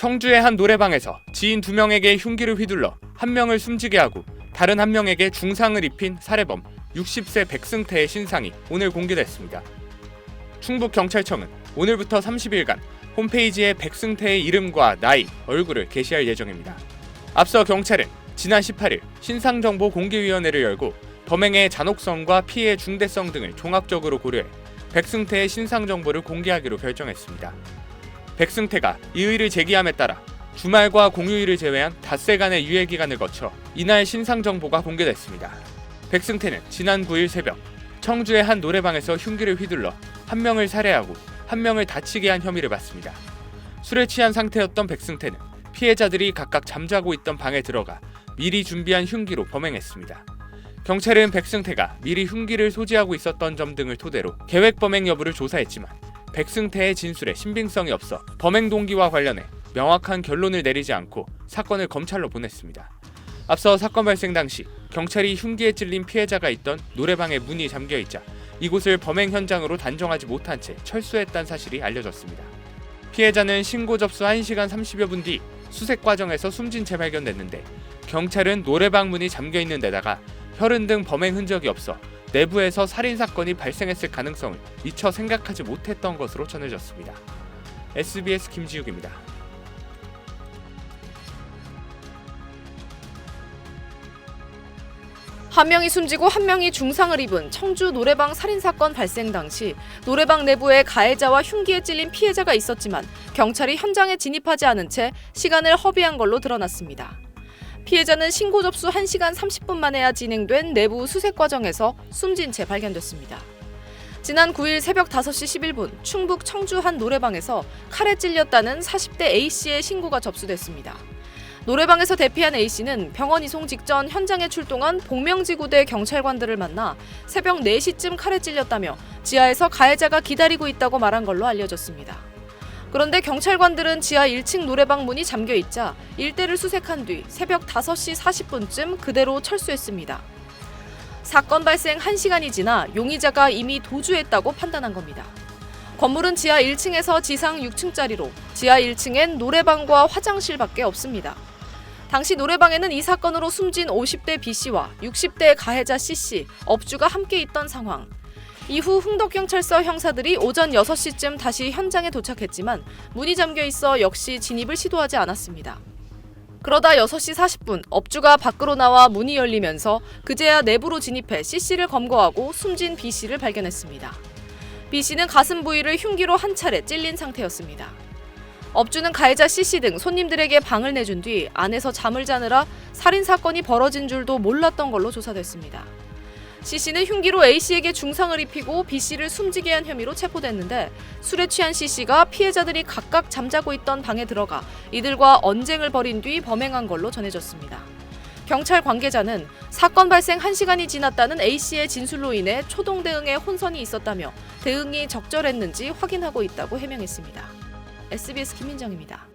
청주의 한 노래방에서 지인 2명에게 흉기를 휘둘러 1명을 숨지게 하고 다른 1명에게 중상을 입힌 살해범 60세 백승태의 신상이 오늘 공개됐습니다. 충북경찰청은 오늘부터 30일간 홈페이지에 백승태의 이름과 나이, 얼굴을 게시할 예정입니다. 앞서 경찰은 지난 18일 신상정보공개위원회를 열고 범행의 잔혹성과 피해의 중대성 등을 종합적으로 고려해 백승태의 신상정보를 공개하기로 결정했습니다. 백승태가 이의를 제기함에 따라 주말과 공휴일을 제외한 닷새간의 유예기간을 거쳐 이날 신상정보가 공개됐습니다. 백승태는 지난 9일 새벽 청주의 한 노래방에서 흉기를 휘둘러 1명을 살해하고 1명을 다치게 한 혐의를 받습니다. 술에 취한 상태였던 백승태는 피해자들이 각각 잠자고 있던 방에 들어가 미리 준비한 흉기로 범행했습니다. 경찰은 백승태가 미리 흉기를 소지하고 있었던 점 등을 토대로 계획 범행 여부를 조사했지만 백승태의 진술에 신빙성이 없어 범행 동기와 관련해 명확한 결론을 내리지 않고 사건을 검찰로 보냈습니다. 앞서 사건 발생 당시 경찰이 흉기에 찔린 피해자가 있던 노래방의 문이 잠겨있자 이곳을 범행 현장으로 단정하지 못한 채 철수했다는 사실이 알려졌습니다. 피해자는 신고 접수 1시간 30여 분 뒤 수색 과정에서 숨진 채 발견됐는데 경찰은 노래방 문이 잠겨있는 데다가 혈흔 등 범행 흔적이 없어 내부에서 살인사건이 발생했을 가능성을 미처 생각하지 못했던 것으로 전해졌습니다. SBS 김지욱입니다. 한 명이 숨지고 1명이 중상을 입은 청주 노래방 살인사건 발생 당시 노래방 내부에 가해자와 흉기에 찔린 피해자가 있었지만 경찰이 현장에 진입하지 않은 채 시간을 허비한 걸로 드러났습니다. 피해자는 신고 접수 1시간 30분 만에야 진행된 내부 수색 과정에서 숨진 채 발견됐습니다. 지난 9일 새벽 5시 11분 충북 청주 한 노래방에서 칼에 찔렸다는 40대 A씨의 신고가 접수됐습니다. 노래방에서 대피한 A씨는 병원 이송 직전 현장에 출동한 복명지구대 경찰관들을 만나 새벽 4시쯤 칼에 찔렸다며 지하에서 가해자가 기다리고 있다고 말한 걸로 알려졌습니다. 그런데 경찰관들은 지하 1층 노래방 문이 잠겨있자 일대를 수색한 뒤 새벽 5시 40분쯤 그대로 철수했습니다. 사건 발생 1시간이 지나 용의자가 이미 도주했다고 판단한 겁니다. 건물은 지하 1층에서 지상 6층짜리로 지하 1층엔 노래방과 화장실밖에 없습니다. 당시 노래방에는 이 사건으로 숨진 50대 B씨와 60대 가해자 C씨, 업주가 함께 있던 상황. 이후 흥덕경찰서 형사들이 오전 6시쯤 다시 현장에 도착했지만 문이 잠겨 있어 역시 진입을 시도하지 않았습니다. 그러다 6시 40분 업주가 밖으로 나와 문이 열리면서 그제야 내부로 진입해 C씨를 검거하고 숨진 B씨를 발견했습니다. B씨는 가슴 부위를 흉기로 한 차례 찔린 상태였습니다. 업주는 가해자 C씨 등 손님들에게 방을 내준 뒤 안에서 잠을 자느라 살인사건이 벌어진 줄도 몰랐던 걸로 조사됐습니다. C씨는 흉기로 A씨에게 중상을 입히고 B씨를 숨지게 한 혐의로 체포됐는데 술에 취한 C씨가 피해자들이 각각 잠자고 있던 방에 들어가 이들과 언쟁을 벌인 뒤 범행한 걸로 전해졌습니다. 경찰 관계자는 사건 발생 1시간이 지났다는 A씨의 진술로 인해 초동 대응에 혼선이 있었다며 대응이 적절했는지 확인하고 있다고 해명했습니다. SBS 김민정입니다.